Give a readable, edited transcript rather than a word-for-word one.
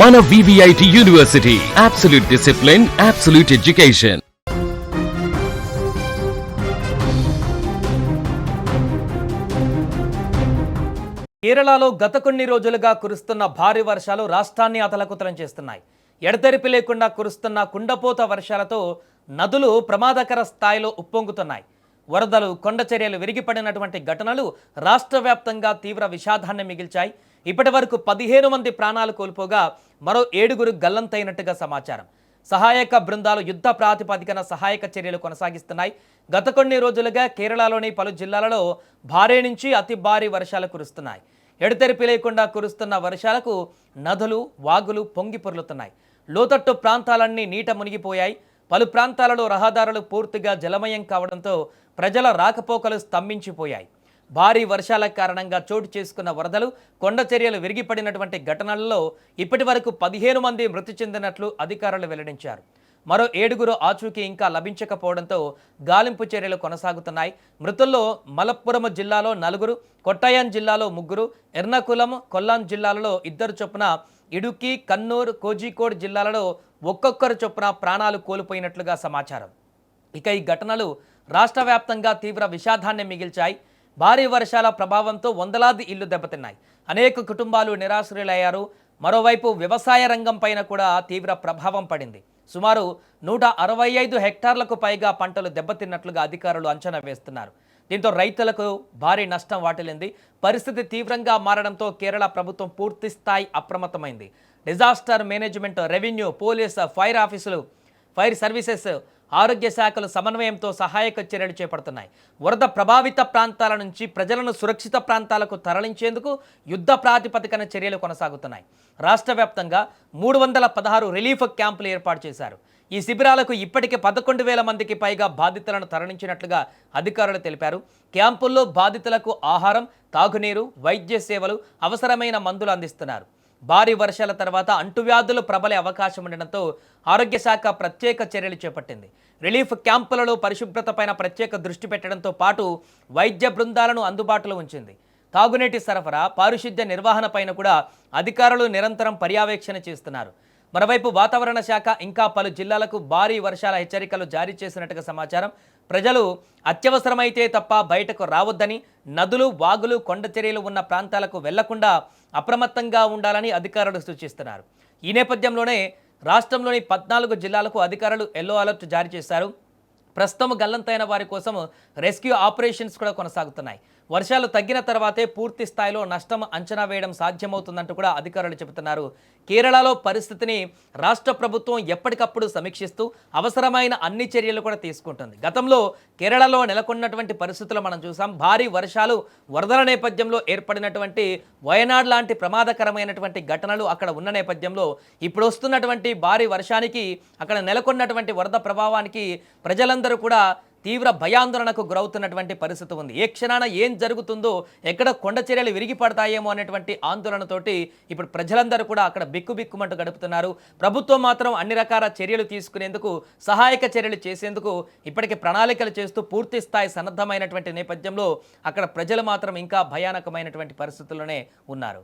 మన VVIT university, absolute discipline, absolute education. కేరళలో గత కొన్ని రోజులుగా కురుస్తున్న భారీ వర్షాలు రాష్ట్రాన్ని అతలకుతలం చేస్తున్నాయి. ఎడతెరిపి లేకుండా కురుస్తున్న కుండపోత వర్షాలతో నదులు ప్రమాదకర స్థాయిలో ఉప్పొంగుతున్నాయి. వరదలు, కొండ చర్యలు విరిగిపడినటువంటి ఘటనలు రాష్ట్ర వ్యాప్తంగా తీవ్ర విషాదాన్ని మిగిల్చాయి. ఇప్పటి వరకు 15 మంది ప్రాణాలు కోల్పోగా మరో 7 గల్లంతైనట్టుగా సమాచారం. సహాయక బృందాలు యుద్ధ ప్రాతిపదికన సహాయక చర్యలు కొనసాగిస్తున్నాయి. గత కొన్ని రోజులుగా కేరళలోని పలు జిల్లాలలో భారీ నుంచి అతి భారీ వర్షాలు కురుస్తున్నాయి. ఎడతెరిపి లేకుండా కురుస్తున్న వర్షాలకు నదులు, వాగులు పొంగి పొర్లుతున్నాయి. లోతట్టు ప్రాంతాలన్నీ నీట మునిగిపోయాయి. పలు ప్రాంతాలలో రహదారులు పూర్తిగా జలమయం కావడంతో ప్రజల రాకపోకలు స్తంభించిపోయాయి. భారీ వర్షాల కారణంగా చోటు చేసుకున్న వరదలు, కొండ చర్యలు విరిగిపడినటువంటి ఘటనలలో ఇప్పటి వరకు 15 మంది మృతి చెందినట్లు అధికారులు వెల్లడించారు. మరో 7 ఆచూకీ ఇంకా లభించకపోవడంతో గాలింపు చర్యలు కొనసాగుతున్నాయి. మృతుల్లో మలప్పురం జిల్లాలో 4, కొట్టాయం జిల్లాలో 3, ఎర్నాకులం, కొల్లాం జిల్లాలలో 2 చొప్పున, ఇడుక్కి, కన్నూర్, కోజికోడ్ జిల్లాలలో ఒక్కొక్కరు చొప్పున ప్రాణాలు కోల్పోయినట్లుగా సమాచారం. ఇక ఈ ఘటనలు రాష్ట్ర వ్యాప్తంగా తీవ్ర విషాదాన్ని మిగిల్చాయి. భారీ వర్షాల ప్రభావంతో వందలాది ఇళ్లు దెబ్బతిన్నాయి. అనేక కుటుంబాలు నిరాశ్రయులయ్యారు. మరోవైపు వ్యవసాయ రంగం పైన కూడా తీవ్ర ప్రభావం పడింది. సుమారు 165 హెక్టార్లకు పైగా పంటలు దెబ్బతిన్నట్లుగా అధికారులు అంచనా వేస్తున్నారు. దీంతో రైతులకు భారీ నష్టం వాటిల్లింది. పరిస్థితి తీవ్రంగా మారడంతో కేరళ ప్రభుత్వం పూర్తి స్థాయి అప్రమత్తమైంది. Disaster management, revenue, police, fire ఆఫీసులు, ఫైర్ సర్వీసెస్, ఆరోగ్య శాఖలు సమన్వయంతో సహాయక చర్యలు చేపడుతున్నాయి. వరద ప్రభావిత ప్రాంతాల నుంచి ప్రజలను సురక్షిత ప్రాంతాలకు తరలించేందుకు యుద్ధ ప్రాతిపదికన చర్యలు కొనసాగుతున్నాయి. రాష్ట్ర వ్యాప్తంగా 316 రిలీఫ్ క్యాంపులు ఏర్పాటు చేశారు. ఈ శిబిరాలకు ఇప్పటికే 11,000 మందికి పైగా బాధితులను తరలించినట్లుగా అధికారులు తెలిపారు. క్యాంపుల్లో బాధితులకు ఆహారం, తాగునీరు, వైద్య సేవలు, అవసరమైన మందులు అందిస్తున్నారు. భారీ వర్షాల తర్వాత అంటువ్యాధులు ప్రబలే అవకాశం ఉండడంతో ఆరోగ్య శాఖ ప్రత్యేక చర్యలు చేపట్టింది. రిలీఫ్ క్యాంపులలో పరిశుభ్రతపైన ప్రత్యేక దృష్టి పెట్టడంతో పాటు వైద్య బృందాలను అందుబాటులో ఉంచింది. తాగునీటి సరఫరా, పారిశుద్ధ్య నిర్వహణ పైన కూడా అధికారులు నిరంతరం పర్యవేక్షణ చేస్తున్నారు. మరోవైపు వాతావరణ శాఖ ఇంకా పలు జిల్లాలకు భారీ వర్షాల హెచ్చరికలు జారీ చేసినట్టుగా సమాచారం. ప్రజలు అత్యవసరమైతే తప్ప బయటకు రావద్దని, నదులు, వాగులు, కొండ చర్యలు ఉన్న ప్రాంతాలకు వెళ్లకుండా అప్రమత్తంగా ఉండాలని అధికారులు సూచిస్తున్నారు. ఈ నేపథ్యంలోనే రాష్ట్రంలోని 14 జిల్లాలకు అధికారులు ఎల్లో అలర్ట్ జారీ చేశారు. ప్రస్తుతం గల్లంతైన వారి కోసం రెస్క్యూ ఆపరేషన్స్ కూడా కొనసాగుతున్నాయి. వర్షాలు తగ్గిన తర్వాతే పూర్తి స్థాయిలో నష్టం అంచనా వేయడం సాధ్యమవుతుందంటూ కూడా అధికారులు చెబుతున్నారు. కేరళలో పరిస్థితిని రాష్ట్ర ప్రభుత్వం ఎప్పటికప్పుడు సమీక్షిస్తూ అవసరమైన అన్ని చర్యలు కూడా తీసుకుంటుంది. గతంలో కేరళలో నెలకొన్నటువంటి పరిస్థితులు మనం చూసాం. భారీ వర్షాలు, వరదల నేపథ్యంలో ఏర్పడినటువంటి వయనాడ్ లాంటి ప్రమాదకరమైనటువంటి ఘటనలు అక్కడ ఉన్న నేపథ్యంలో ఇప్పుడు వస్తున్నటువంటి భారీ వర్షానికి, అక్కడ నెలకొన్నటువంటి వరద ప్రభావానికి ప్రజలందరూ కూడా తీవ్ర భయాందోళనకు గురవుతున్నటువంటి పరిస్థితి ఉంది. ఏ క్షణాన ఏం జరుగుతుందో, ఎక్కడ కొండ చర్యలు విరిగిపడతాయేమో అనేటువంటి ఆందోళనతోటి ఇప్పుడు ప్రజలందరూ కూడా అక్కడ బిక్కుబిక్కుమంటూ గడుపుతున్నారు. ప్రభుత్వం మాత్రం అన్ని రకాల చర్యలు తీసుకునేందుకు, సహాయక చర్యలు చేసేందుకు ఇప్పటికే ప్రణాళికలు చేస్తూ పూర్తి స్థాయి సన్నద్ధమైనటువంటి నేపథ్యంలో అక్కడ ప్రజలు మాత్రం ఇంకా భయానకమైనటువంటి పరిస్థితుల్లోనే ఉన్నారు.